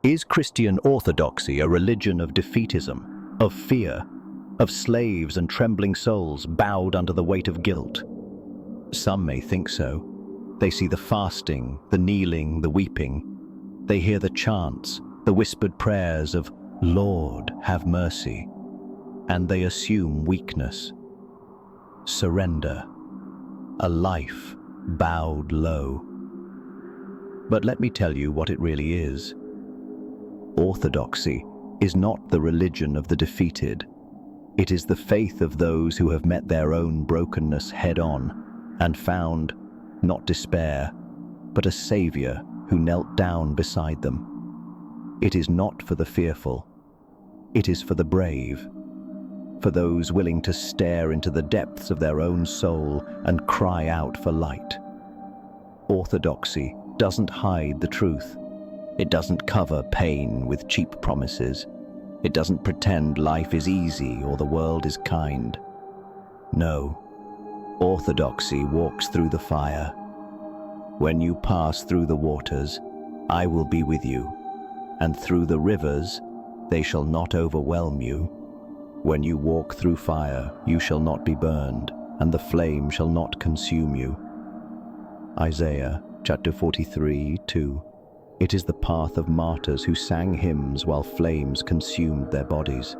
Is Christian orthodoxy a religion of defeatism, of fear, of slaves and trembling souls bowed under the weight of guilt? Some may think so. They see the fasting, the kneeling, the weeping. They hear the chants, the whispered prayers of "Lord, have mercy," and they assume weakness. Surrender, a life bowed low. But let me tell you what it really is. Orthodoxy is not the religion of the defeated. It is the faith of those who have met their own brokenness head-on and found, not despair, but a Savior who knelt down beside them. It is not for the fearful. It is for the brave, for those willing to stare into the depths of their own soul and cry out for light. Orthodoxy doesn't hide the truth. It doesn't cover pain with cheap promises. It doesn't pretend life is easy or the world is kind. No, orthodoxy walks through the fire. When you pass through the waters, I will be with you, and through the rivers, they shall not overwhelm you. When you walk through fire, you shall not be burned, and the flame shall not consume you. Isaiah chapter 43:2. It is the path of martyrs who sang hymns while flames consumed their bodies,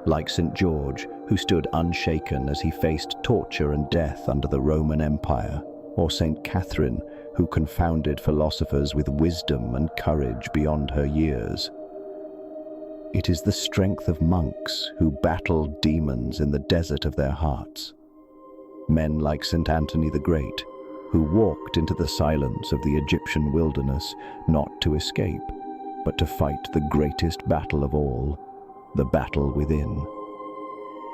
like St. George, who stood unshaken as he faced torture and death under the Roman Empire, or St. Catherine, who confounded philosophers with wisdom and courage beyond her years. It is the strength of monks who battled demons in the desert of their hearts. Men like St. Anthony the Great, who walked into the silence of the Egyptian wilderness, not to escape, but to fight the greatest battle of all, the battle within.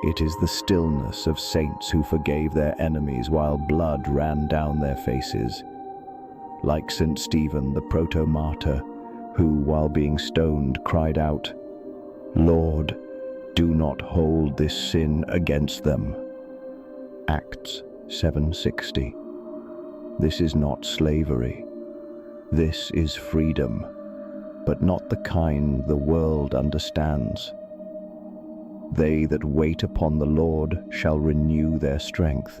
It is the stillness of saints who forgave their enemies while blood ran down their faces, like St. Stephen the proto-martyr, who, while being stoned, cried out, "Lord, do not hold this sin against them." Acts 7:60. This is not slavery. This is freedom, but not the kind the world understands. They that wait upon the Lord shall renew their strength.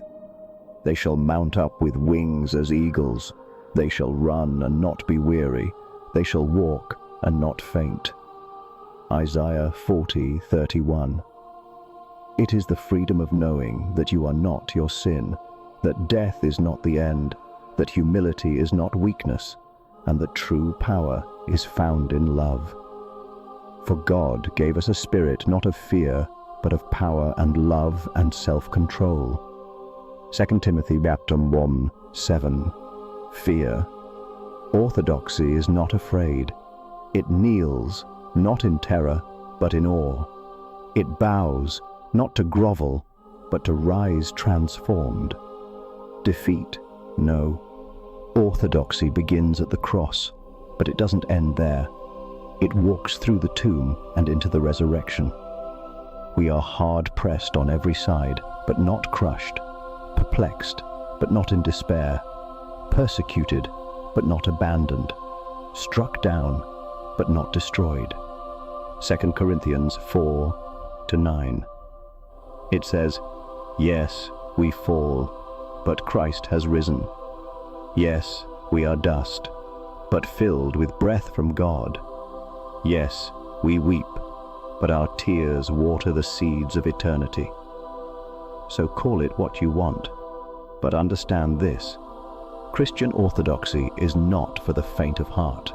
They shall mount up with wings as eagles. They shall run and not be weary. They shall walk and not faint. Isaiah 40:31. It is the freedom of knowing that you are not your sin, that death is not the end, that humility is not weakness, and that true power is found in love. For God gave us a spirit not of fear, but of power and love and self-control. 2 Timothy 1:7. Fear. Orthodoxy is not afraid. It kneels, not in terror, but in awe. It bows, not to grovel, but to rise transformed. Defeat, no. Orthodoxy begins at the cross, but it doesn't end there. It walks through the tomb and into the resurrection. We are hard-pressed on every side, but not crushed, perplexed, but not in despair, persecuted, but not abandoned, struck down, but not destroyed. 2 Corinthians 4-9. It says, "Yes, we fall, but Christ has risen. Yes, we are dust, but filled with breath from God. Yes, we weep, but our tears water the seeds of eternity." So call it what you want, but understand this: Christian orthodoxy is not for the faint of heart.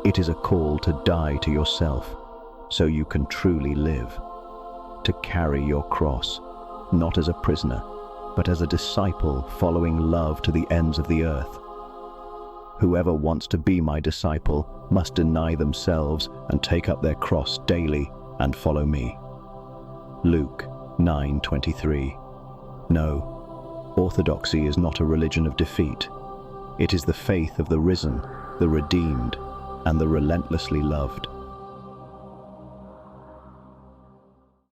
It is a call to die to yourself, so you can truly live. To carry your cross, not as a prisoner, but as a disciple following love to the ends of the earth. Whoever wants to be my disciple must deny themselves and take up their cross daily and follow me. Luke 9:23. No, orthodoxy is not a religion of defeat. It is the faith of the risen, the redeemed, and the relentlessly loved.